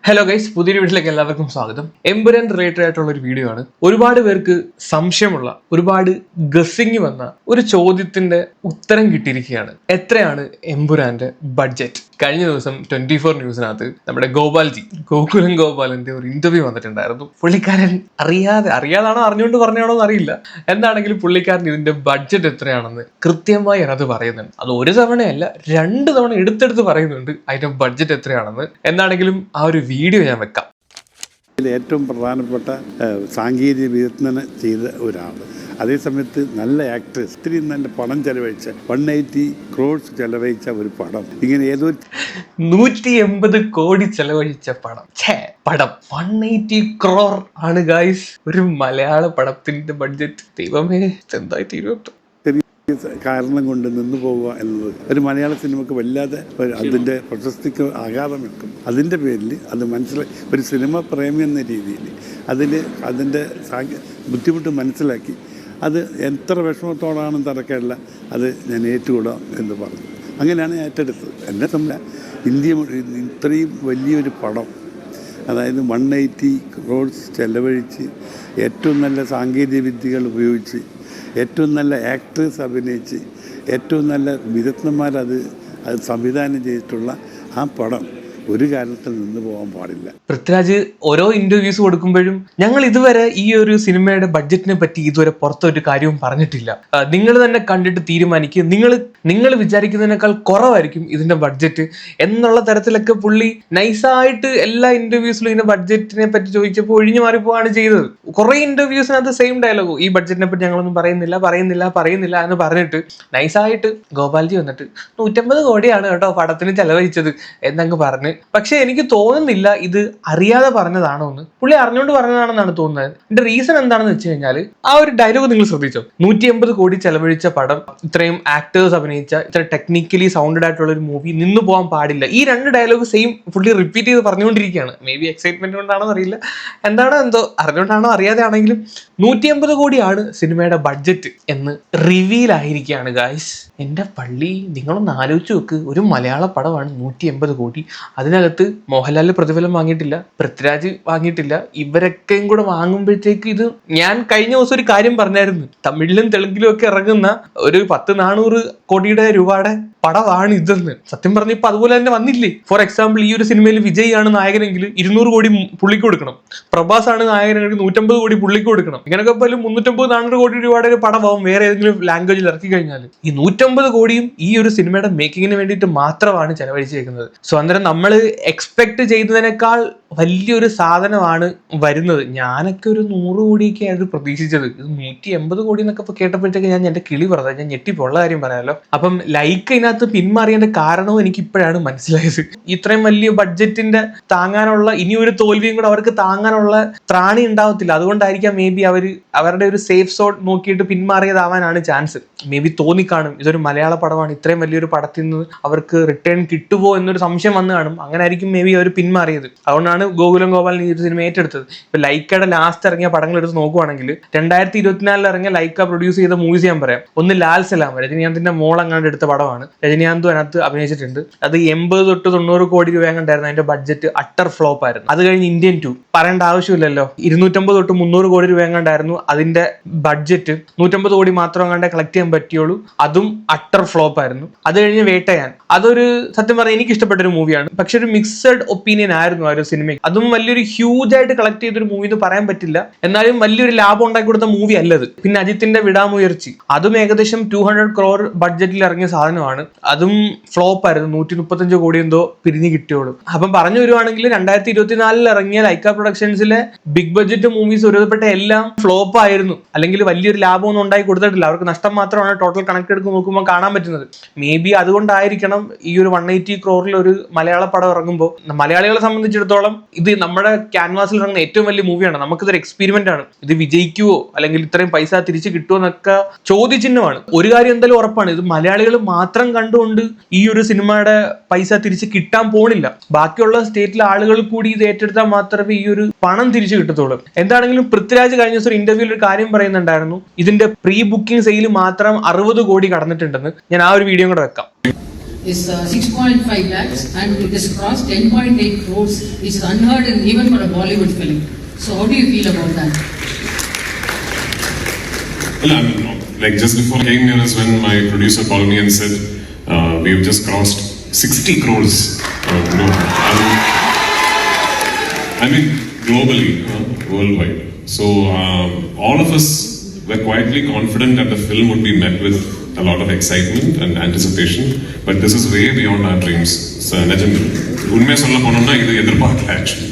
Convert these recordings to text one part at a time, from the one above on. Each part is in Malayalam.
ഹലോ ഗൈസ്, പുതിയൊരു വീഡിയോയിലേക്ക് എല്ലാവർക്കും സ്വാഗതം. എമ്പുരാൻ റിലേറ്റഡ് ആയിട്ടുള്ള ഒരു വീഡിയോ ആണ്. ഒരുപാട് പേർക്ക് സംശയമുള്ള, ഒരുപാട് ഗസ്സിങ് വന്ന ഒരു ചോദ്യത്തിന്റെ ഉത്തരം കിട്ടിയിരിക്കുകയാണ്. എത്രയാണ് എമ്പുരാന്റെ ബഡ്ജറ്റ്? കഴിഞ്ഞ ദിവസം 24 ന്യൂസിനകത്ത് നമ്മുടെ ഗോകുലം ഗോപാലന്റെ ഒരു ഇന്റർവ്യൂ വന്നിട്ടുണ്ടായിരുന്നു. പുള്ളിക്കാരൻ അറിയാതാണോ അറിഞ്ഞുകൊണ്ട് പറഞ്ഞാണോ എന്ന് അറിയില്ല. എന്താണെങ്കിലും പുള്ളിക്കാരൻ ഇതിന്റെ ബഡ്ജറ്റ് എത്രയാണെന്ന് കൃത്യമായി അത് പറയുന്നുണ്ട്. അത് ഒരു തവണയല്ല, 2 തവണ എടുത്തെടുത്ത് പറയുന്നുണ്ട് അതിന്റെ ബഡ്ജറ്റ് എത്രയാണെന്ന്. എന്താണെങ്കിലും ആ ഒരു വീഡിയോ ഞാൻ വെക്കാം. ഏറ്റവും പ്രധാനപ്പെട്ട സാങ്കേതിക വിദഗ്ധന ചെയ്ത ഒരാൾ, അതേസമയത്ത് നല്ല ആക്ട്രസ്, ഒത്തിരി നല്ല പണം ചെലവഴിച്ച 180 crores ചെലവഴിച്ച ഒരു പടം, ഇങ്ങനെ ഏതോ 180 കോടി ചെലവഴിച്ച പടം 180 crore ആണ് ഗായ്സ് ഒരു മലയാള പടത്തിന്റെ ബഡ്ജറ്റ്. ദൈവമേ, എന്തായി തീരുമാനം. കാരണം കൊണ്ട് നിന്നു പോവുക എന്നത് ഒരു മലയാള സിനിമയ്ക്ക് വല്ലാതെ അതിൻ്റെ പ്രശസ്തിക്ക് ആഘാതം വെക്കും. അതിൻ്റെ പേരിൽ അത് ഒരു സിനിമ പ്രേമി എന്ന രീതിയിൽ അതിൻ്റെ ബുദ്ധിമുട്ട് മനസ്സിലാക്കി അത് എത്ര വിഷമത്തോടാണെന്ന് തറക്കല്ല അത് ഞാൻ ഏറ്റുകൂടാം എന്ന് പറഞ്ഞു. അങ്ങനെയാണ് ഏറ്റെടുത്തത്. എന്നെ ഇന്ത്യ ഇത്രയും വലിയൊരു പടം, അതായത് 180 crores ചെലവഴിച്ച് ഏറ്റവും നല്ല സാങ്കേതിക വിദ്യകൾ ഉപയോഗിച്ച് ഏറ്റവും നല്ല ആക്ടേഴ്സ് അഭിനയിച്ച് ഏറ്റവും നല്ല വിദഗ്ധന്മാരത് സംവിധാനം ചെയ്തിട്ടുള്ള ആ പടം ഒരു കാലത്തിൽ നിന്ന് പോകാൻ പാടില്ല. പൃഥ്വിരാജ് ഓരോ ഇന്റർവ്യൂസ് കൊടുക്കുമ്പോഴും ഞങ്ങൾ ഇതുവരെ ഈ ഒരു സിനിമയുടെ ബഡ്ജറ്റിനെ പറ്റി ഇതുവരെ പുറത്തൊരു കാര്യവും പറഞ്ഞിട്ടില്ല, നിങ്ങൾ തന്നെ കണ്ടിട്ട് തീരുമാനിക്കുക, നിങ്ങൾ വിചാരിക്കുന്നതിനേക്കാൾ കുറവായിരിക്കും ഇതിന്റെ ബഡ്ജറ്റ് എന്നുള്ള തരത്തിലൊക്കെ പുള്ളി നൈസായിട്ട് എല്ലാ ഇന്റർവ്യൂസിലും ഇതിന്റെ ബഡ്ജറ്റിനെ പറ്റി ചോദിച്ചപ്പോൾ ഒഴിഞ്ഞു മാറിപ്പോവാണ് ചെയ്തത്. കുറെ ഇന്റർവ്യൂസിനകത്ത് സെയിം ഡയലോഗ്, ഈ ബഡ്ജറ്റിനെ പറ്റി ഞങ്ങളൊന്നും പറയുന്നില്ല എന്ന് പറഞ്ഞിട്ട് നൈസായിട്ട് ഗോപാൽജി വന്നിട്ട് 150 കോടിയാണ് കേട്ടോ പടത്തിന് ചെലവഴിച്ചത് എന്നങ്ങ് പറഞ്ഞ്. പക്ഷെ എനിക്ക് തോന്നുന്നില്ല ഇത് അറിയാതെ പറഞ്ഞതാണോ എന്ന്. പുള്ളി അറിഞ്ഞുകൊണ്ട് പറഞ്ഞതാണെന്നാണ് തോന്നുന്നത്. ഇതിന്റെ റീസൺ എന്താണെന്ന് വെച്ച് കഴിഞ്ഞാൽ ആ ഒരു ഡയലോഗ് നിങ്ങൾ ശ്രദ്ധിച്ചോ, 180 കോടി ചെലവഴിച്ച പടം, ഇത്രയും ആക്ടേഴ്സ് അഭിനയിച്ച, ഇത്ര ടെക്നിക്കലി സൗണ്ടഡ് ആയിട്ടുള്ള ഒരു മൂവി നിന്നു പോകാൻ പാടില്ല. ഈ 2 ഡയലോഗ് സെയിം പുള്ളി റിപ്പീറ്റ് ചെയ്ത് പറഞ്ഞുകൊണ്ടിരിക്കുകയാണ്. മേ ബി എക്സൈറ്റ്മെന്റ് കൊണ്ടാണോ അറിയില്ല, എന്തോ അറിഞ്ഞുകൊണ്ടാണോ അറിയാതെ ആണെങ്കിലും 180 കോടിയാണ് സിനിമയുടെ ബഡ്ജറ്റ് എന്ന് റിവീൽ ആയിരിക്കുകയാണ് ഗായ്സ്. എന്റെ പള്ളി, നിങ്ങളൊന്ന് ആലോചിച്ച് നോക്ക്. ഒരു മലയാള പടമാണ് 180 കോടി. അതിനകത്ത് മോഹൻലാൽ പ്രതിഫലം വാങ്ങിയിട്ടില്ല, പൃഥ്വിരാജ് വാങ്ങിയിട്ടില്ല. ഇവരൊക്കെയും കൂടെ വാങ്ങുമ്പോഴത്തേക്ക് ഇത്, ഞാൻ കഴിഞ്ഞ ദിവസം ഒരു കാര്യം പറഞ്ഞായിരുന്നു, തമിഴിലും തെലുങ്കിലും ഒക്കെ ഇറങ്ങുന്ന ഒരു 10-400 കോടിയുടെ രൂപയുടെ പടമാണ് ഇതെന്ന്. സത്യം പറഞ്ഞ ഇപ്പൊ അതുപോലെ തന്നെ വന്നില്ലേ. ഫോർ എക്സാമ്പിൾ, ഈ ഒരു സിനിമയിൽ വിജയ് ആണ് നായകനെങ്കിൽ 200 കോടി പുള്ളിക്ക് കൊടുക്കണം, പ്രഭാസ് ആണ് നായകനെങ്കിൽ 150 കോടി പുള്ളിക്ക് കൊടുക്കണം. ഇങ്ങനെയൊക്കെ പോലും 350-400 കോടി രൂപയുടെ ഒരു പടമാവും വേറെ ഏതെങ്കിലും ലാംഗ്വേജിൽ ഇറക്കി കഴിഞ്ഞാൽ. ഈ 150 കോടിയും ഈ ഒരു സിനിമയുടെ മേക്കിങ്ങിന് വേണ്ടിയിട്ട് മാത്രമാണ് ചെലവഴിച്ചേക്കുന്നത്. സോ അന്നേരം നമ്മൾ എക്സ്പെക്ട് ചെയ്തതിനേക്കാൾ വലിയൊരു സാധനമാണ് വരുന്നത്. ഞാനൊക്കെ ഒരു 100 കോടിയൊക്കെ ആയിരുന്നു പ്രതീക്ഷിച്ചത്. ഇത് 180 കോടി എന്നൊക്കെ കേട്ടപ്പോഴത്തേക്ക് ഞാൻ എന്റെ കിളി പറഞ്ഞത്, ഞാൻ ഞെട്ടിപ്പുള്ള കാര്യം പറയാമല്ലോ. അപ്പം ലൈക്ക് ഇതിനകത്ത് പിന്മാറിയതിന്റെ കാരണവും എനിക്ക് ഇപ്പോഴാണ് മനസ്സിലായത്. ഇത്രയും വലിയ ബഡ്ജറ്റിന്റെ താങ്ങാനുള്ള ഇനി ഒരു തോൽവിയും കൂടെ അവർക്ക് താങ്ങാനുള്ള ത്രാണി ഉണ്ടാവത്തില്ല. അതുകൊണ്ടായിരിക്കാം മേ ബി അവരുടെ ഒരു സേഫ് സോൺ നോക്കിയിട്ട് പിന്മാറിയതാവാനാണ് ചാൻസ്. മേ ബി തോന്നിക്കാണും ഇതൊരു മലയാള പടമാണ്, ഇത്രയും വലിയൊരു പടത്തിൽ നിന്ന് അവർക്ക് റിട്ടേൺ കിട്ടുമോ എന്നൊരു സംശയം വന്നു കാണും. അങ്ങനെ ആയിരിക്കും മേ ബി അവർ പിന്മാറിയത്. അതുകൊണ്ടാണ് ഗോകുലം ഗോപാലൻ ഈ ഒരു സിനിമ ഏറ്റെടുത്തത്. ഇപ്പൊ ലൈക്കയുടെ ലാസ്റ്റ് ഇറങ്ങിയ പടങ്ങൾ എടുത്ത് നോക്കുവാണെങ്കിൽ 2024 ഇറങ്ങിയ ലൈക്ക പ്രൊഡ്യൂസ് ചെയ്ത മൂവീസ് ഞാൻ പറയാം. ഒന്ന് ലാൽ സലാം, രജനീകാന്തിന്റെ മോളങ്ങാണ്ട് എടുത്ത പടമാണ്. രജനീകാന്തും അതിനകത്ത് അഭിനയിച്ചിട്ടുണ്ട്. അത് 80-90 കോടി രൂപ കണ്ടായിരുന്നു അതിന്റെ ബഡ്ജറ്റ്. അട്ടർ ഫ്ലോപ്പ് ആയിരുന്നു. അത് കഴിഞ്ഞ് ഇന്ത്യൻ 2 പറയേണ്ട ആവശ്യമില്ലല്ലോ, 250-300 കോടി രൂപ കണ്ടായിരുന്നു അതിന്റെ ബഡ്ജറ്റ്. 150 കോടി മാത്രം കണ്ടേ കളക്ട് ചെയ്യാൻ പറ്റിയുള്ളൂ. അതും അട്ടർ ഫ്ലോപ്പ് ആയിരുന്നു. അത് കഴിഞ്ഞ് വേട്ടയാൻ, അതൊരു സത്യം പറഞ്ഞാൽ എനിക്ക് ഇഷ്ടപ്പെട്ട ഒരു മൂവിയാണ്. പക്ഷെ ഒരു മിക്സഡ് ഒപ്പീനിയൻ ആയിരുന്നു ആ ഒരു സിനിമ. അതും വലിയൊരു ഹ്യൂജ് ആയിട്ട് കളക്ട് ചെയ്തൊരു മൂവി എന്ന് പറയാൻ പറ്റില്ല, എന്നാലും വലിയൊരു ലാഭം ഉണ്ടാക്കി കൊടുത്ത മൂവി അല്ലത്. പിന്നെ അജിത്തിന്റെ വിടാമുയർച്ചി, അതും ഏകദേശം 200 crore ബഡ്ജറ്റിൽ ഇറങ്ങിയ സാധനമാണ്. അതും ഫ്ലോപ്പ് ആയിരുന്നു. 135 കോടി എന്തോ പിരിഞ്ഞു കിട്ടിയോളൂ. അപ്പം പറഞ്ഞു വരുവാണെങ്കിൽ 2024 ഇറങ്ങിയ ലൈക്ക പ്രൊഡക്ഷൻസിലെ ബിഗ് ബഡ്ജറ്റ് മൂവീസ് ഒരുവിധപ്പെട്ട എല്ലാം ഫ്ലോപ്പ് ആയിരുന്നു, അല്ലെങ്കിൽ വലിയൊരു ലാഭം ഒന്നും ഉണ്ടാക്കി കൊടുത്തിട്ടില്ല. അവർക്ക് നഷ്ടം മാത്രമാണ് ടോട്ടൽ കണക്ട് എടുത്ത് നോക്കുമ്പോൾ കാണാൻ പറ്റുന്നത്. മേ ബി അതുകൊണ്ടായിരിക്കണം ഈ ഒരു 180 crore ഒരു മലയാള പടം ഇറങ്ങുമ്പോൾ മലയാളികളെ സംബന്ധിച്ചിടത്തോളം ഇത് നമ്മുടെ ക്യാൻവാസിൽ ഇറങ്ങുന്ന ഏറ്റവും വലിയ മൂവിയാണ്. നമുക്കിതൊരു എക്സ്പെരിമെന്റ് ആണ്. ഇത് വിജയിക്കുവോ അല്ലെങ്കിൽ ഇത്രയും പൈസ തിരിച്ചു കിട്ടുമോ എന്നൊക്കെ ചോദ്യചിഹ്നമാണ്. ഒരു കാര്യം എന്തായാലും ഉറപ്പാണ്, ഇത് മലയാളികൾ മാത്രം കണ്ടുകൊണ്ട് ഈ ഒരു സിനിമയുടെ പൈസ തിരിച്ച് കിട്ടാൻ പോണില്ല. ബാക്കിയുള്ള സ്റ്റേറ്റിലെ ആളുകൾ കൂടി ഇത് ഏറ്റെടുത്താൽ മാത്രമേ ഈ ഒരു പണം തിരിച്ചു കിട്ടത്തുള്ളൂ. എന്താണെങ്കിലും പൃഥ്വിരാജ് കഴിഞ്ഞ ദിവസം ഇന്റർവ്യൂവിൽ ഒരു കാര്യം പറയുന്നുണ്ടായിരുന്നു, ഇതിന്റെ പ്രീ ബുക്കിംഗ് സെയിൽ മാത്രം 60 കോടി കടന്നിട്ടുണ്ടെന്ന്. ഞാൻ ആ ഒരു വീഡിയോ കൂടെ വെക്കാം. is 6.5 lakhs and it has crossed 10.8 crores. It's unheard in even for a Bollywood film. So how do you feel about that? Well, I mean, like just before I came here is when my producer called me and said, we've just crossed 60 crores. I mean, globally, worldwide. So all of us were quietly confident that the film would be met with a lot of excitement and anticipation. But this is way beyond our dreams. So, unmaya solla pononna idu edirpaakla actually.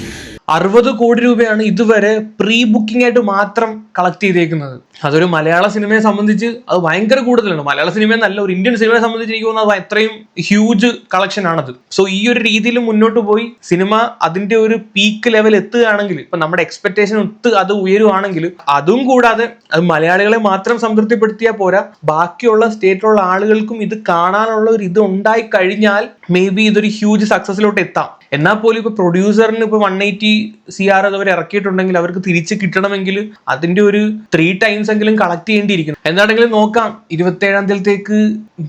60 കോടി രൂപയാണ് ഇതുവരെ പ്രീ ബുക്കിംഗ് ആയിട്ട് മാത്രം കളക്ട് ചെയ്തേക്കുന്നത്. അതൊരു മലയാള സിനിമയെ സംബന്ധിച്ച് അത് ഭയങ്കര കൂടുതലാണ്. മലയാള സിനിമയെ നല്ല ഒരു ഇന്ത്യൻ സിനിമയെ സംബന്ധിച്ച് എനിക്ക് തോന്നുന്നത് അത്രയും ഹ്യൂജ് കളക്ഷൻ ആണത്. സോ ഈ ഒരു രീതിയിൽ മുന്നോട്ട് പോയി സിനിമ അതിന്റെ ഒരു പീക്ക് ലെവൽ എത്തുകയാണെങ്കിൽ, ഇപ്പൊ നമ്മുടെ എക്സ്പെക്ടേഷൻ ഒത്ത് അത് ഉയരുവാണെങ്കിൽ, അതും കൂടാതെ അത് മലയാളികളെ മാത്രം സംതൃപ്തിപ്പെടുത്തിയാൽ പോരാ, ബാക്കിയുള്ള സ്റ്റേറ്റിലുള്ള ആളുകൾക്കും ഇത് കാണാനുള്ള ഒരു ഇത് ഉണ്ടായി കഴിഞ്ഞാൽ മേ ബി ഇതൊരു ഹ്യൂജ് സക്സസിലോട്ട് എത്താം. എന്നാൽ പോലും ഇപ്പൊ പ്രൊഡ്യൂസറിന് ഇപ്പൊ 180 CR അവർ ഇറക്കിയിട്ടുണ്ടെങ്കിൽ അവർക്ക് തിരിച്ച് കിട്ടണമെങ്കിൽ അതിന്റെ ഒരു 3 times എങ്കിലും കളക്ട് ചെയ്യേണ്ടിയിരിക്കുന്നു. എന്താണെങ്കിലും നോക്കാം. 27-ാം തീയതിയിലേക്ക്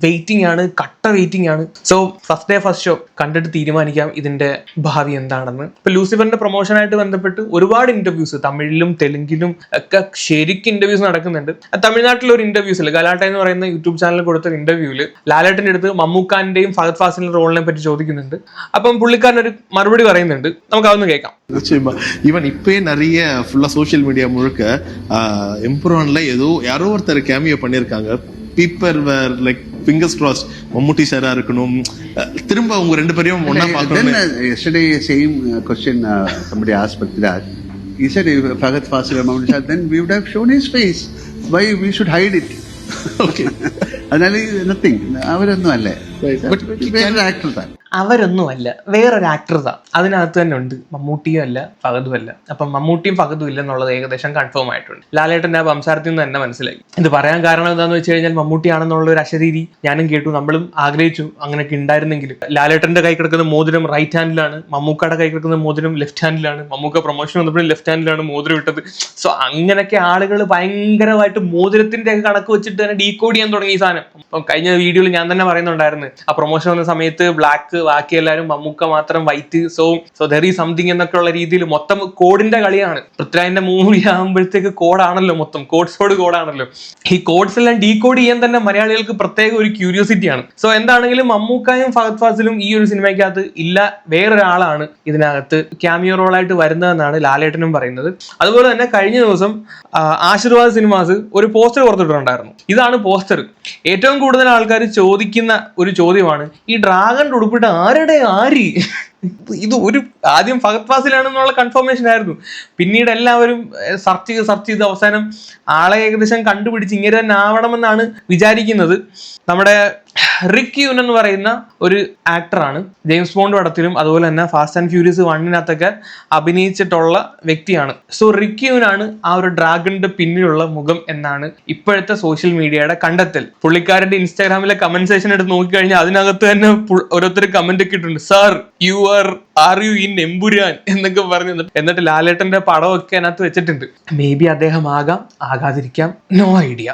വെയിറ്റിംഗ് ആണ്, കട്ട വെയിറ്റിംഗ് ആണ്. So first day first show കണ്ടിട്ട് തീരുമാനിക്കാം ഇതിന്റെ ഭാവി എന്താണെന്ന്. ഇപ്പൊ ലൂസിഫറിന്റെ പ്രൊമോഷനായിട്ട് ബന്ധപ്പെട്ട് ഒരുപാട് ഇന്റർവ്യൂസ് തമിഴിലും തെലുങ്കിലും ഒക്കെ ശരിക്കും ഇന്റർവ്യൂസ് നടക്കുന്നുണ്ട്. തമിഴ്നാട്ടിലെ ഒരു ഇന്റർവ്യൂസിൽ ഗലാട്ട എന്ന് പറയുന്ന യൂട്യൂബ് ചാനലിൽ കൊടുത്ത ഇന്റർവ്യൂവിൽ ലാലേട്ടന്റെ അടുത്ത് മമ്മൂക്കാന്റെയും ഫഹദ് ഫാസിലിന്റെ റോളിനെ പറ്റി ചോദിക്കുന്നുണ്ട്. അപ്പം പുള്ളിക്കാരൻ ഒരു മറുപടി പറയുന്നുണ്ട്. നമുക്ക് അതൊന്ന് கேட்கலாம். நிச்சயமா ஈவன் இப்பயே நிறைய ஃபுல்லா சோஷியல் மீடியா முழுக்க எம்புரான்ல ஏதோ யாரோ ஒருத்தர் கேமியோ பண்ணிருக்காங்க. பீப்பர் வேர் லைக் ஃபிங்கர்ஸ் கிராஸ் மம்முட்டி சாரா இருக்கணும், திரும்ப அவங்க ரெண்டு பேரையும் ஒண்ணா பார்க்கணும். Yesterday same question somebody asked Prithviraj. He said if Fahad Fasil or Mammootty Sir, then we would have shown his face. Why we should hide it? Okay. Adali nothing. അവരൊന്നും അല്ലേ, വേറൊരു ആക്ടർ താൻ. അവരൊന്നും അല്ല, വേറൊരു ആക്ടർ താ അതിനകത്ത് തന്നെ ഉണ്ട്. മമ്മൂട്ടിയും അല്ല ഫഹദും അല്ല. അപ്പം മമ്മൂട്ടിയും ഫഹദും ഇല്ലെന്നുള്ളത് ഏകദേശം കൺഫേം ആയിട്ടുണ്ട്. ലാലേട്ടന്റെ ആ സംസാരത്തിൽ നിന്ന് തന്നെ മനസ്സിലായി. ഇത് പറയാൻ കാരണം എന്താണെന്ന് വെച്ച് കഴിഞ്ഞാൽ മമ്മൂട്ടിയാണെന്നുള്ള ഒരു അശരീരി ഞാനും കേട്ടു, നമ്മളും ആഗ്രഹിച്ചു അങ്ങനെയൊക്കെ ഉണ്ടായിരുന്നെങ്കിൽ. ലാലേട്ടന്റെ കൈ കിടക്കുന്ന മോതിരം റൈറ്റ് ഹാൻഡിലാണ്, മമ്മൂക്കയുടെ കൈ കിടക്കുന്ന മോതിരം ലെഫ്റ്റ് ഹാൻഡിലാണ്. മമ്മൂക്ക പ്രൊമോഷൻ വന്നപ്പോഴും ലെഫ്റ്റ് ഹാൻഡിലാണ് മോതിരം ഇട്ടത്. സോ അങ്ങനെയൊക്കെ ആളുകൾ ഭയങ്കരമായിട്ട് മോതിരത്തിന്റെ ഒക്കെ കണക്ക് വെച്ചിട്ട് തന്നെ ഡീകോഡ് ചെയ്യാൻ തുടങ്ങി ഈ സാധനം. അപ്പം കഴിഞ്ഞ വീഡിയോയിൽ ഞാൻ തന്നെ പറയുന്നുണ്ടായിരുന്നു, ആ പ്രൊമോഷൻ വന്ന സമയത്ത് ബ്ലാക്ക്, ബാക്കി എല്ലാവരും മമ്മൂക്ക മാത്രം white. So there is something എന്നൊക്കെ ഉള്ള രീതിയിൽ മൊത്തം കോഡിന്റെ കളിയാണ്. പൃഥ്വിരാജിന്റെ മൂവി ആകുമ്പോഴത്തേക്ക് കോഡാണല്ലോ, മൊത്തം കോഡാണല്ലോ. ഈ കോഡ്സ് എല്ലാം ഡീകോഡ് ചെയ്യാൻ തന്നെ മലയാളികൾക്ക് പ്രത്യേക ഒരു ക്യൂരിയോസിറ്റിയാണ്. സോ എന്താണെങ്കിലും മമ്മൂക്കായും ഫഹദ് ഫാസിലും ഈ ഒരു സിനിമയ്ക്കകത്ത് ഇല്ല, വേറൊരാളാണ് ഇതിനകത്ത് ക്യാമിയോ റോളായിട്ട് വരുന്നതെന്നാണ് ലാലേട്ടനും പറയുന്നത്. അതുപോലെ തന്നെ കഴിഞ്ഞ ദിവസം ആശീർവാദ് സിനിമാസ് ഒരു പോസ്റ്റർ പുറത്തിട്ടുണ്ടായിരുന്നു. ഇതാണ് പോസ്റ്റർ. ഏറ്റവും കൂടുതൽ ആൾക്കാർ ചോദിക്കുന്ന ഒരു ചോദ്യമാണ്, ഈ ഡ്രാഗൺ ഉടുപ്പിട്ട് ആരുടെ ആരി? ഇത് ഒരു ആദ്യം ഫഹദ് ഫാസിലാണെന്നുള്ള കൺഫർമേഷൻ ആയിരുന്നു. പിന്നീട് എല്ലാവരും സെർച്ച് ചെയ്ത് അവസാനം ആളെ ഏകദേശം കണ്ടുപിടിച്ച് ഇങ്ങനെ തന്നെ ആവണമെന്നാണ് വിചാരിക്കുന്നത്. നമ്മുടെ റിക് യൂൻ എന്ന് പറയുന്ന ഒരു ആക്ടറാണ്. ജെയിംസ് ബോണ്ട് പടത്തിലും അതുപോലെ തന്നെ ഫാസ്റ്റ് ആൻഡ് ഫ്യൂരിയസ് 1-നകത്തൊക്കെ അഭിനയിച്ചിട്ടുള്ള വ്യക്തിയാണ്. സോ റിക് യൂൻ ആണ് ആ ഒരു ഡ്രാഗണിന്റെ പിന്നിലുള്ള മുഖം എന്നാണ് ഇപ്പോഴത്തെ സോഷ്യൽ മീഡിയയുടെ കണ്ടെത്തൽ. പുള്ളിക്കാരന്റെ ഇൻസ്റ്റാഗ്രാമിലെ കമന്റ് സെക്ഷൻ എടുത്ത് നോക്കിക്കഴിഞ്ഞാൽ അതിനകത്ത് തന്നെ ഓരോരുത്തർ കമന്റ് ഒക്കെ ഇട്ടുണ്ട്, sir are you in Empuraan എന്നൊക്കെ പറഞ്ഞു. എന്നിട്ട് ലാലേട്ടന്റെ പടമൊക്കെ അതിനകത്ത് വെച്ചിട്ടുണ്ട്. മേ ബി അദ്ദേഹം ആകാം, ആകാതിരിക്കാം, നോ ഐഡിയ.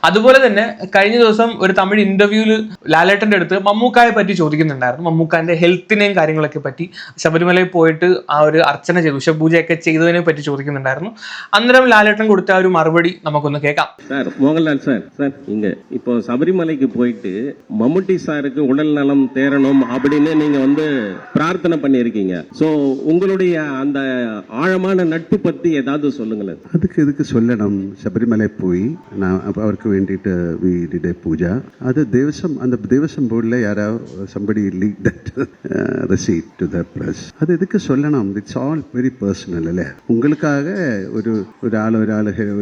അതുപോലെ തന്നെ കഴിഞ്ഞ ദിവസം ഒരു തമിഴ് ഇന്റർവ്യൂവിൽ ലാലേട്ടന്റെ അടുത്ത് മമ്മൂക്കായെ പറ്റി ചോദിക്കുന്നുണ്ടായിരുന്നു. മമ്മൂക്കാന്റെ ഹെൽത്തിനെയും കാര്യങ്ങളൊക്കെ പറ്റി, ശബരിമലയിൽ പോയിട്ട് ആ ഒരു അർച്ചന ചെയ്തു, ഉഷപൂജയൊക്കെ ചെയ്തതിനെ പറ്റി ചോദിക്കുന്നുണ്ടായിരുന്നു. അന്നേരം ലാലേട്ടൻ കൊടുത്ത ഒരു മറുപടി നമുക്കൊന്ന് കേൾക്കാം. சார் மோகன்லால் சார் இங்க இப்போ சபரிமலைக்கு போயிட்டு மம்முட்டி சாருக்கு உடல் நலம் தேரணும் அப்படின்னு நீங்க வந்து பிரார்த்தனை பண்ணியிருக்கீங்க. சோ உங்களுடைய அந்த ஆழமான நட்பு பத்தி ஏதாவது சொல்லுங்களேன். அதுக்கு சொல்லணும். ശബരിമല പോയി അവർക്ക് വേണ്ടിയിട്ട് we did a പൂജ. അത് அந்த தேவசம் போர்டில் யாராவது somebody leak that receipt to the press. அது எதுக்கு சொல்லணும்? It's all very personal അല്ലേ. உங்களுக்காக ഒരാൾ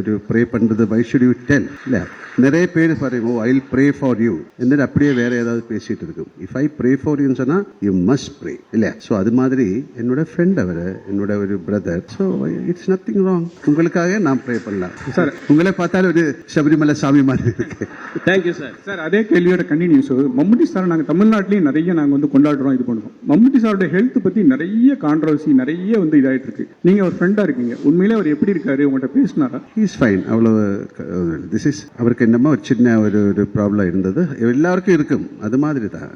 ഒരു പ്രേ പண்றது why should you tell? இல்லை, நிறைய பேர் பாருங்க, I will pray for you എന്നിട്ട് அப்படியே வேற ஏதாவது பேசிட்டு இருக்கும். இஃப் ஐ ப்ரே ஃபார் யூன்னு சொன்னா யூ மஸ்ட் ப்ரே இல்லையா. ஸோ அது மாதிரி என்னோட ஃப்ரெண்ட் அவர், என்னோட ஒரு brother. So it's nothing wrong. உங்களுக்காக நான் ப்ரே பண்ணலாம் சார். உங்களை பார்த்தாலும் ஒரு ശബരിമല സ്വാമി சாமி மாதிரி இருக்கு. Thank you sir. சார் அதே கேள்வியோட கண்டினியூஸ். மம்முட்டி சார் நாங்கள் தமிழ்நாட்டிலையும் நிறைய நாங்கள் வந்து கொண்டாடுறோம், இது பண்ணுறோம். மம்முட்டி சாரோட ஹெல்த் பற்றி நிறைய கான்ட்ரவர்சி நிறைய வந்து இதாகிட்டு இருக்கு. நீங்கள் ஒரு ஃப்ரெண்டாக இருக்கீங்க, உண்மையிலே அவர் எப்படி இருக்காரு, உங்கள்கிட்ட பேசினாரா? Is fine. அவ்வளோ திஸ் இஸ் அவருக்கு என்னமோ ஒரு சின்ன ஒரு ப்ராப்ளம் இருந்தது, எல்லாருக்கும் இருக்கும், அது மாதிரி தான்.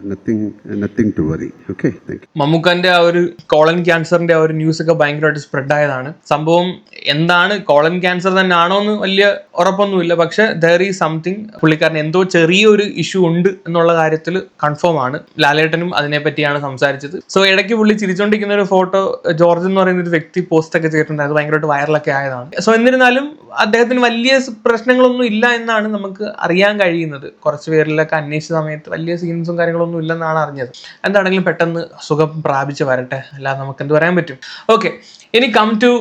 Nothing to worry. Okay, thank you. മമ്മൂക്കാന്റെ ആ ഒരു കോളൻ ക്യാൻസറിന്റെ ആ ഒരു ന്യൂസ് ഒക്കെ ഭയങ്കരമായിട്ട് സ്പ്രെഡ് ആയതാണ്. സംഭവം എന്താണ്, കോളൻ ക്യാൻസർ തന്നെ ആണോ എന്ന് വലിയ ഉറപ്പൊന്നുമില്ല. പക്ഷെ ദർ ഈസ് സംതിങ്, പുള്ളിക്കാരൻ എന്തോ ചെറിയൊരു ഇഷ്യൂ ഉണ്ട് എന്നുള്ള കാര്യത്തിൽ കൺഫേം ആണ്. ലാലേട്ടനും അതിനെ പറ്റിയാണ് സംസാരിച്ചത്. സോ ഇടയ്ക്ക് പുള്ളി ചിരിച്ചോണ്ടിരിക്കുന്ന ഒരു ഫോട്ടോ ജോർജ് എന്ന് പറയുന്ന ഒരു വ്യക്തി പോസ്റ്റ് ഒക്കെ ചെയ്തിട്ടുണ്ട്, അത് ഭയങ്കരമായിട്ട് വൈറലൊക്കെ ആയതാണ്. സോ എന്നിരുന്നാലും അദ്ദേഹത്തിന് വലിയ പ്രശ്നങ്ങളൊന്നും ഇല്ല എന്നാണ് നമുക്ക് അറിയാൻ കഴിയുന്നത്. കുറച്ച് പേരിലൊക്കെ അന്വേഷിച്ച സമയത്ത് വലിയ സീൻസും കാര്യങ്ങളൊന്നും ഇല്ലെന്നാണ് അറിഞ്ഞത്. എന്താണെങ്കിലും പെട്ടെന്ന് സുഖം പ്രാപിച്ച് വരട്ടെ, അല്ലാതെ നമുക്ക് എന്ത് പറയാൻ പറ്റും. ഓക്കെ, ഇനി കം ടു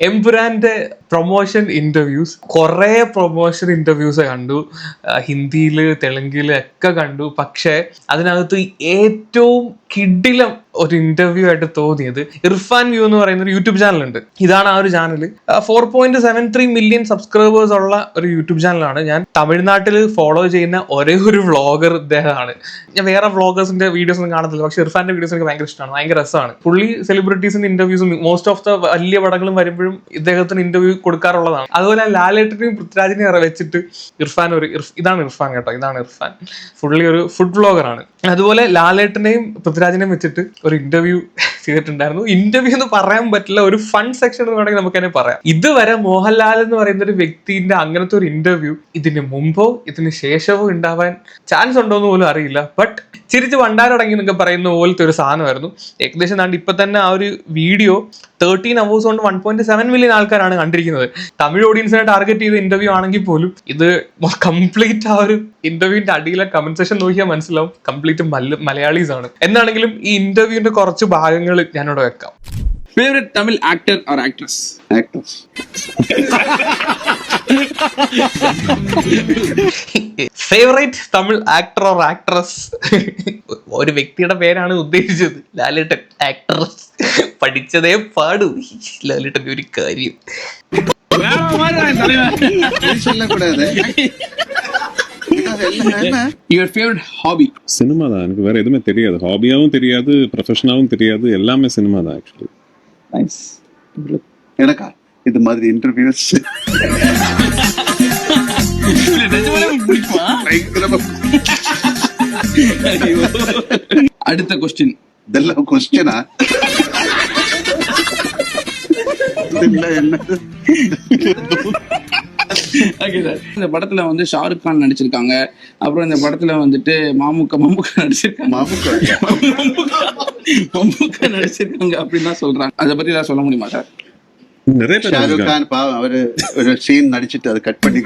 എംപുരാന്റെ പ്രൊമോഷൻ ഇന്റർവ്യൂസ്. കുറേ പ്രൊമോഷൻ ഇന്റർവ്യൂസ് കണ്ടു, ഹിന്ദിയിൽ തെലുങ്കിൽ ഒക്കെ കണ്ടു. പക്ഷേ അതിനകത്ത് ഏറ്റവും കിടിലം ഒരു ഇന്റർവ്യൂ ആയിട്ട് തോന്നിയത് ഇർഫാൻ വ്യൂ എന്ന് പറയുന്ന ഒരു യൂട്യൂബ് ചാനലുണ്ട്. ഇതാണ് ആ ഒരു ചാനൽ. 4.73 മില്യൺ സബ്സ്ക്രൈബേഴ്സ് ഉള്ള ഒരു യൂട്യൂബ് ചാനലാണ്. ഞാൻ തമിഴ്നാട്ടിൽ ഫോളോ ചെയ്യുന്ന ഒരേ ഒരു വ്ളോഗർ ഇദ്ദേഹമാണ്. ഞാൻ വേറെ വ്ളോഗേഴ്സിന്റെ വീഡിയോസ് ഒന്നും കാണത്തില്ല, പക്ഷെ ഇർഫാന്റെ വീഡിയോസ് എനിക്ക് ഭയങ്കര ഇഷ്ടമാണ്, ഭയങ്കര രസമാണ്. പുള്ളി സെലിബ്രിറ്റീസിന്റെ ഇന്റർവ്യൂസും മോസ്റ്റ് ഓഫ് ദ വലിയ പടങ്ങളും വരുമ്പോഴും ഇദ്ദേഹത്തിന് ഇന്റർവ്യൂ കൊടുക്കാറുള്ളതാണ്. അതുപോലെ ലാലേട്ടനെയും പൃഥ്വിരാജിനെയും വെച്ചിട്ട് ഇതാണ് ഇർഫാൻ കേട്ടോ, ഇതാണ് ഇർഫാൻ. പുള്ളി ഒരു ഫുഡ് വ്ളോഗറാണ്. അതുപോലെ ലാലേട്ടനെയും പൃഥ്വിരാജിനെയും വെച്ചിട്ട് ഒരു ഇന്റർവ്യൂ ചെയ്തിട്ടുണ്ടായിരുന്നു. ഇന്റർവ്യൂ എന്ന് പറയാൻ പറ്റില്ല, ഒരു ഫൺ സെക്ഷൻ എന്ന് വേണമെങ്കിൽ നമുക്ക് തന്നെ പറയാം. ഇതുവരെ മോഹൻലാൽ എന്ന് പറയുന്ന ഒരു വ്യക്തിന്റെ അങ്ങനത്തെ ഒരു ഇന്റർവ്യൂ ഇതിന് മുമ്പോ ഇതിന് ശേഷമോ ഉണ്ടാവാൻ ചാൻസ് ഉണ്ടോ എന്ന് പോലും അറിയില്ല. ബട്ട് ചിരിച്ച് വണ്ടാരടങ്ങി എന്നൊക്കെ പറയുന്ന പോലത്തെ ഒരു സാധനമായിരുന്നു. ഏകദേശം ഇപ്പൊ തന്നെ ആ ഒരു വീഡിയോ 13 hours കൊണ്ട് 1.7 മില്യൺ ആൾക്കാരാണ് കണ്ടിരിക്കുന്നത്. തമിഴ് ഓഡിയൻസിനെ ടാർഗറ്റ് ചെയ്ത ഇന്റർവ്യൂ ആണെങ്കിൽ പോലും ഇത് കംപ്ലീറ്റ് ആ ഒരു ഇന്റർവ്യൂവിന്റെ അടിയിലെ കമന്റ് സെക്ഷൻ നോക്കിയാൽ മനസ്സിലാവും കംപ്ലീറ്റ് മലയാളീസ് ആണ്. എന്നാണെങ്കിലും ഈ ഇന്റർവ്യൂവിന്റെ കുറച്ച് ഭാഗങ്ങൾ ഞാനിവിടെ വെക്കാം. Favorite Tamil actor or actress? Actors. Favourite Tamil actor or actress? ഒരു വ്യക്തിയുടെ പേരാണ് ഉദ്ദേശിച്ചത്. ലാലേട്ടൻ ആക്ട്രസ് പഠിച്ചതേ പാടൂ. ലാലേട്ടൻ്റെ ഒരു കാര്യം Your favorite hobby? சினிமா தான். எனக்கு வேற எதுவுமே தெரியாது. ஹாபியாவும் தெரியாது, ப்ரொஃபஷனாவும் தெரியாது, எல்லாமே சினிமா தான் ஆக்சுவலி. Nice. எனக்கா இது மாதிரி இன்டர்வியூஸ் அடுத்த கொஸ்டின். இதெல்லாம் கொஸ்டினா? இந்த படத்துல வந்து ஷாருக் கான் நடிச்சிருக்காங்க, அப்புறம் இந்த படத்துல வந்துட்டு மம்முக்கா நடிச்சிருக்காங்க, மம்முக்கா நடிச்சிருக்காங்க அப்படின்னு தான் சொல்றாங்க. அதை பத்தி ஏதாவது சொல்ல முடியுமா சார்? நிறைய பேர் ஷாருக் கான் பாவம், அவரு ஒரு சீன் நடிச்சிட்டு அதை கட் பண்ணி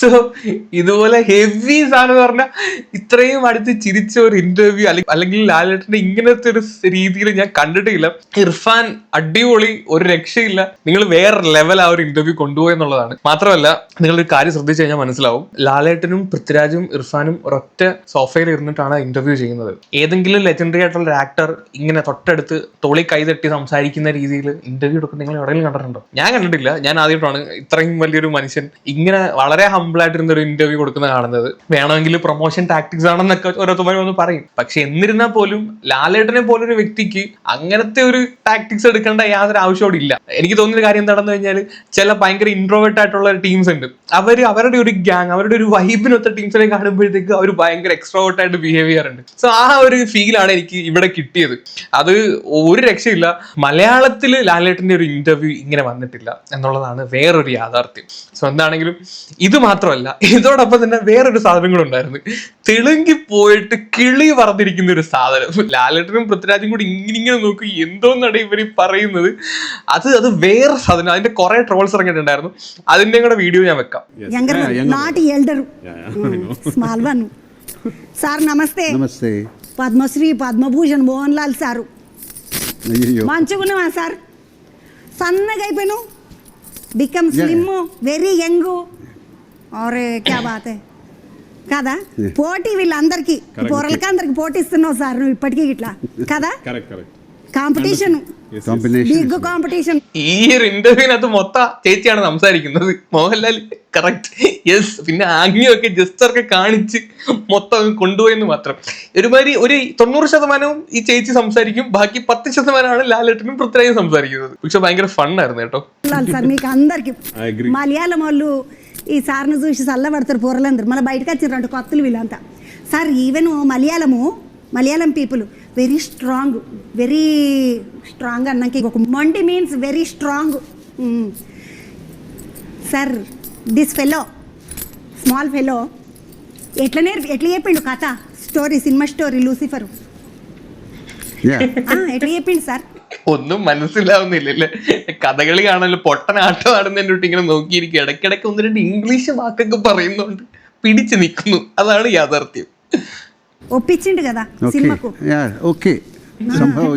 സോ ഇതുപോലെ ഹെവി സാധനം പറഞ്ഞാൽ ഇത്രയും അടുത്ത് ചിരിച്ച ഒരു ഇന്റർവ്യൂ അല്ലെങ്കിൽ ലാലേട്ടന്റെ ഇങ്ങനത്തെ ഒരു രീതിയിൽ ഞാൻ കണ്ടിട്ടില്ല. ഇർഫാൻ അടിപൊളി, ഒരു രക്ഷയില്ല. നിങ്ങൾ വേറെ ലെവൽ ആ ഒരു ഇന്റർവ്യൂ കൊണ്ടുപോയി എന്നുള്ളതാണ്. മാത്രമല്ല നിങ്ങളൊരു കാര്യം ശ്രദ്ധിച്ചു കഴിഞ്ഞാൽ മനസ്സിലാവും, ലാലേട്ടനും പൃഥ്വിരാജും ഇർഫാനും ഒരൊറ്റ സോഫയിൽ ഇരുന്നിട്ടാണ് ഇന്റർവ്യൂ ചെയ്യുന്നത്. ഏതെങ്കിലും ലെജൻഡറി ആയിട്ടുള്ള ഒരു ആക്ടർ ഇങ്ങനെ തൊട്ടടുത്ത് തോളി കൈതട്ടി സംസാരിക്കുന്ന രീതിയിൽ ഇന്റർവ്യൂ എടുക്കുന്ന നിങ്ങൾ എവിടെയെങ്കിലും കണ്ടിട്ടുണ്ടോ? ഞാൻ കണ്ടിട്ടില്ല. ഞാൻ ആദ്യമായിട്ടാണ് ഇത്രയും വലിയൊരു മനുഷ്യൻ ഇങ്ങനെ വളരെ ഹംബിളായിട്ടിരുന്ന ഒരു ഇന്റർവ്യൂ കൊടുക്കുന്ന കാണുന്നത്. വേണമെങ്കിൽ പ്രൊമോഷൻ ടാക്ടിക്സ് ആണെന്നൊക്കെ ഓരോരുത്തരും ഒന്ന് പറയും. പക്ഷെ എന്നിരുന്നാൽ പോലും ലാലേട്ടനെ പോലൊരു വ്യക്തിക്ക് അങ്ങനത്തെ ഒരു ടാക്ടിക്സ് എടുക്കേണ്ട യാതൊരു ആവശ്യവും ഇല്ല. എനിക്ക് തോന്നിയൊരു കാര്യം എന്താണെന്ന് കഴിഞ്ഞാൽ, ചില ഭയങ്കര ഇൻട്രോവേർട്ട് ആയിട്ടുള്ള ടീംസ് ഉണ്ട്, അവരുടെ ഒരു ഗ്യാങ്, അവരുടെ ഒരു വൈബിനൊത്ത ടീംസിനെ കാണുമ്പോഴത്തേക്ക് അവർ ഭയങ്കര എക്സ്ട്രോവേർട്ട് ആയിട്ട് ബിഹേവ് ചെയ്യാറുണ്ട്. സോ ആ ഒരു ഫീലാണ് എനിക്ക് ഇവിടെ കിട്ടിയത്. അത് ഒരു രക്ഷയില്ല. മലയാളത്തിൽ ലാലേട്ടന്റെ ഒരു ഇന്റർവ്യൂ ഇങ്ങനെ വന്നിട്ടില്ല എന്നുള്ളതാണ് വേറൊരു യാഥാർത്ഥ്യം. സോ എന്താണെങ്കിലും ഇത് മാത്രമല്ല, ഇതോടൊപ്പം തന്നെ വേറൊരു സാധനം കൂടെ ഉണ്ടായിരുന്നു. തെലുങ്കി പോയിട്ട് കിളി പറന്നിരിക്കുന്ന ഒരു സാധനം. ലാലേട്ടനും പൃഥ്വിരാജും കൂടി ഇങ്ങനെ നോക്കി എന്തോന്നാണ് ഇവര് പറയുന്നത്. അത് വേറെ സാധനം. അതിന്റെ കുറെ ട്രോൾസ് ഇറങ്ങിയിട്ടുണ്ടായിരുന്നു. അതിന്റെ കൂടെ വീഡിയോ ഞാൻ വെക്കാം. సార్ నమస్తే. నమస్తే. పద్మశ్రీ పద్మభూషణ్ మోహన్ లాల్ సారు మంచిగున్నావా సార్? సన్నగా అయిపోయాను, బికమ్ స్లిమ్, వెరీ యంగ్. और क्या बात है, కదా పోటీ వీళ్ళందరికీ పొరలకందరికి పోటీ ఇస్తున్నావు సార్ నువ్వు ఇప్పటికీ ఇట్లా కదా కాంపిటీషన్ ബിഗ് കോമ്പറ്റീഷൻ. ഈ ഒരു ഇന്റർവ്യൂവിനകത്ത് മൊത്തം ചേച്ചിയാണ് സംസാരിക്കുന്നത്, മോഹൻലാൽ കറക്റ്റ് യെസ്, പിന്നെ ആംഗ്യമൊക്കെ ജസ്റ്ററൊക്കെ കാണിച്ച് മൊത്തം കൊണ്ടുപോയെന്ന് മാത്രം. ഒരുമാതിരി ഒരു 90% ഈ ചേച്ചി സംസാരിക്കും, ബാക്കി 10% ലാലേട്ടനും പൃഥ്വിരാജും സംസാരിക്കുന്നത്. പക്ഷെ భయంకర ఫన్ ఆയിരുന്നു కేട്ടോ సార్. మీకు అందరికి మలయాళం వాళ్ళు ఈ సార్ని చూసి చల్లబడతారు పోరలందరూ, మళ్ళీ బయటకు వచ్చిర్రు కొత్తలు వీళ్ళంతా. Sir even Malayalam people very strong అన్నాక ఒక మొండి means very strong. Sir this fellow small fellow ఎట్లా చెప్పిండు కథ స్టోరీ, సినిమా స్టోరీ లూసిఫర్ ఎట్లా చెప్పిండు సార్? ഒന്നും മനസ്സിലാവുന്നില്ലല്ലേ, കഥകളി കാണല്ലോ, പൊട്ടനാട്ടം ആടുന്നതിൻ്റെ തൊട്ട് ഇങ്ങനെ നോക്കിയിരിക്കും. ഇടയ്ക്കിടയ്ക്ക് 1-2 ഇംഗ്ലീഷ് വാക്കൊക്കെ പറയുന്നോണ്ട് പിടിച്ചു നിൽക്കുന്നു, അതാണ് യാഥാർത്ഥ്യം. ఒప్పించిండు కదా సినిమాకు. ఓకే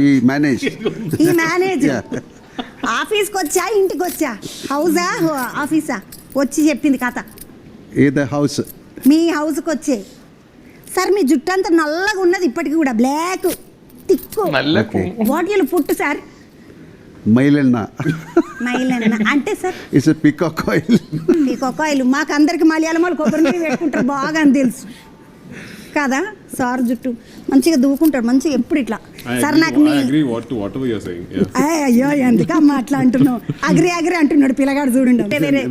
ఈ మేనేజ్ ఆఫీస్కి వచ్చా ఇంటికి వచ్చా, హౌసా ఆఫీసా వచ్చి చెప్పింది కథ. ఏదో హౌస్, మీ హౌస్కి వచ్చే. సార్ మీ జుట్టు అంతా నల్లగా ఉన్నది ఇప్పటికి కూడా, బ్లాక్ తిక్కు. వాట్ యు పుట్టు సార్? మైలెన్న అంటే సార్ ఇట్స్ పీకాక్ ఆయిల్. మాకు అందరికి మలయాళం వాళ్ళు కొబ్బరి నీళ్ళు పెట్టుకుంటారు బాగా అని తెలుసు కదా. సార్ జుట్టు మంచిగా దూకుంటాడు, మంచిగా ఎప్పుడు ఇట్లా. సార్ నాకు అయ్యో ఎందుకమ్మా అట్లా అంటున్నావు? అగ్రి అంటున్నాడు పిల్లగాడు చూడండి. వేరే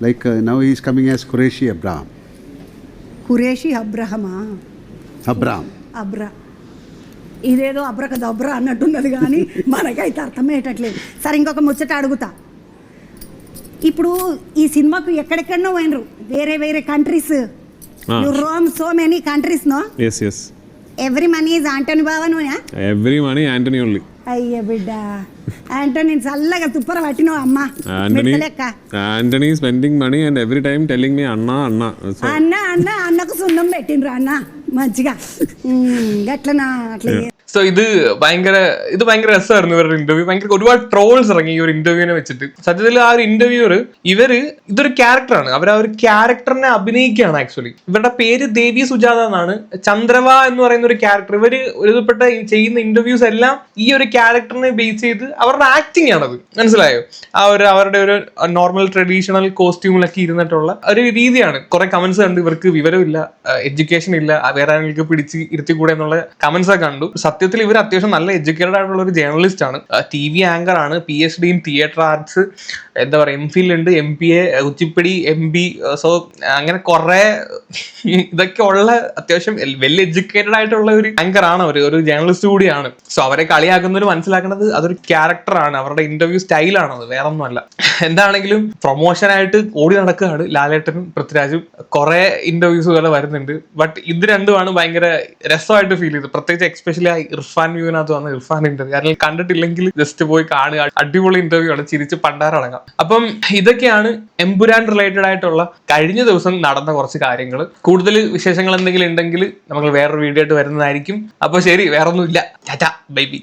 like now he is coming as Qureshi Abraham. ఇదేదో అబ్రకదబ్రా అన్నట్టున్నది కానీ మనకైతే అర్థమయ్యేటట్లేదు. సరే ఇంకొక ముచ్చట అడుగుతా. ఇప్పుడు ఈ సినిమాకు ఎక్కడెక్కడనో పోయినరు, వేరే countries. You roam so many countries, no? Yes. Every money is Anthony Bhavanu, yeah? Every money Anthony only. అయ్య బిడ్డ Anthony చల్లగా తుప్పర పట్టినో అమ్మా. Anthony is spending money and every time telling me అన్నా. అన్నకు సున్నం పెట్టిండ్రు అన్న మంచిగా గట్లనా అట్లా. സോ ഇത് ഭയങ്കര രസമായിരുന്നു ഇവരുടെ ഇന്റർവ്യൂ. ഒരുപാട് ട്രോൾസ് ഇറങ്ങി ഈ ഒരു ഇന്റർവ്യൂവിനെ വെച്ചിട്ട്. സത്യത്തിൽ ആ ഒരു ഇന്റർവ്യൂവർ ഇതൊരു ക്യാരക്ടറാണ്, അവർ ആ ഒരു ക്യാരക്ടറിനെ അഭിനയിക്കുകയാണ്. ആക്ച്വലി ഇവരുടെ പേര് ദേവി സുജാത എന്നാണ്. ചന്ദ്രവ എന്ന് പറയുന്ന ഒരു ക്യാരക്ടർ, ഇവർ ഒരുപ്പെട്ട ചെയ്യുന്ന ഇന്റർവ്യൂസ് എല്ലാം ഈ ഒരു ക്യാരക്ടറിനെ ബേസ് ചെയ്ത് അവരുടെ ആക്ടിങ് ആണത്, മനസ്സിലായോ? അവരുടെ ഒരു നോർമൽ ട്രഡീഷണൽ കോസ്റ്റ്യൂമിലൊക്കെ ഇരുന്നിട്ടുള്ള ഒരു രീതിയാണ്. കുറെ കമന്റ്സ് കണ്ടു, ഇവർക്ക് വിവരമില്ല, എഡ്യൂക്കേഷൻ ഇല്ല, വേറെ ആരെങ്കിലും പിടിച്ച് ഇരുത്തിക്കൂടെ എന്നുള്ള കമന്റ്സ് ഒക്കെ കണ്ടു. സത്യത്തിൽ ഇവർ അത്യാവശ്യം നല്ല എഡ്യൂക്കേറ്റഡ് ആയിട്ടുള്ള ഒരു ജേർണലിസ്റ്റ് ആണ്, TV ആങ്കർ ആണ്, PhD ഇൻ തിയേറ്റർ ആർട്സ്, എന്താ പറയുക, MPhil ഉണ്ട്, MPA, കുച്ചിപ്പിടി, MB. സോ അങ്ങനെ കുറെ ഇതൊക്കെ ഉള്ള അത്യാവശ്യം വെൽ എഡ്യൂക്കേറ്റഡ് ആയിട്ടുള്ള ഒരു ആങ്കർ ആണ് അവർ, ഒരു ജേർണലിസ്റ്റ് കൂടിയാണ്. സോ അവരെ കളിയാക്കുന്നവർ മനസ്സിലാക്കുന്നത് അതൊരു ക്യാരക്ടറാണ്, അവരുടെ ഇന്റർവ്യൂ സ്റ്റൈലാണ്, അത് വേറെ ഒന്നുമല്ല. എന്താണെങ്കിലും പ്രൊമോഷനായിട്ട് ഓടി നടക്കുകയാണ് ലാലേട്ടനും പൃഥ്വിരാജും. കുറെ ഇന്റർവ്യൂസുകൾ വരുന്നുണ്ട്, ബട്ട് ഇത് രണ്ടുമാണ് ഭയങ്കര രസമായിട്ട് ഫീൽ ചെയ്തത്. പ്രത്യേകിച്ച് എക്സ്പെഷ്യലി ഇർഫാൻ വ്യൂവിനകത്ത് വന്ന ഇർഫാൻ ഇന്റർവ്യൂ, കാരണം കണ്ടിട്ടില്ലെങ്കിൽ ജസ്റ്റ് പോയി കാണുക, അടിപൊളി ഇന്റർവ്യൂ ആണ്, ചിരിച്ച് പണ്ടാറടങ്ങാം. അപ്പം ഇതൊക്കെയാണ് എമ്പുരാൻ റിലേറ്റഡ് ആയിട്ടുള്ള കഴിഞ്ഞ ദിവസം നടന്ന കുറച്ച് കാര്യങ്ങൾ. കൂടുതൽ വിശേഷങ്ങൾ എന്തെങ്കിലും ഉണ്ടെങ്കിൽ നമ്മൾ വേറൊരു വീഡിയോ ആയിട്ട് വരുന്നതായിരിക്കും. അപ്പൊ ശരി, വേറൊന്നുമില്ല, ടാറ്റാ, ബൈ ബൈ.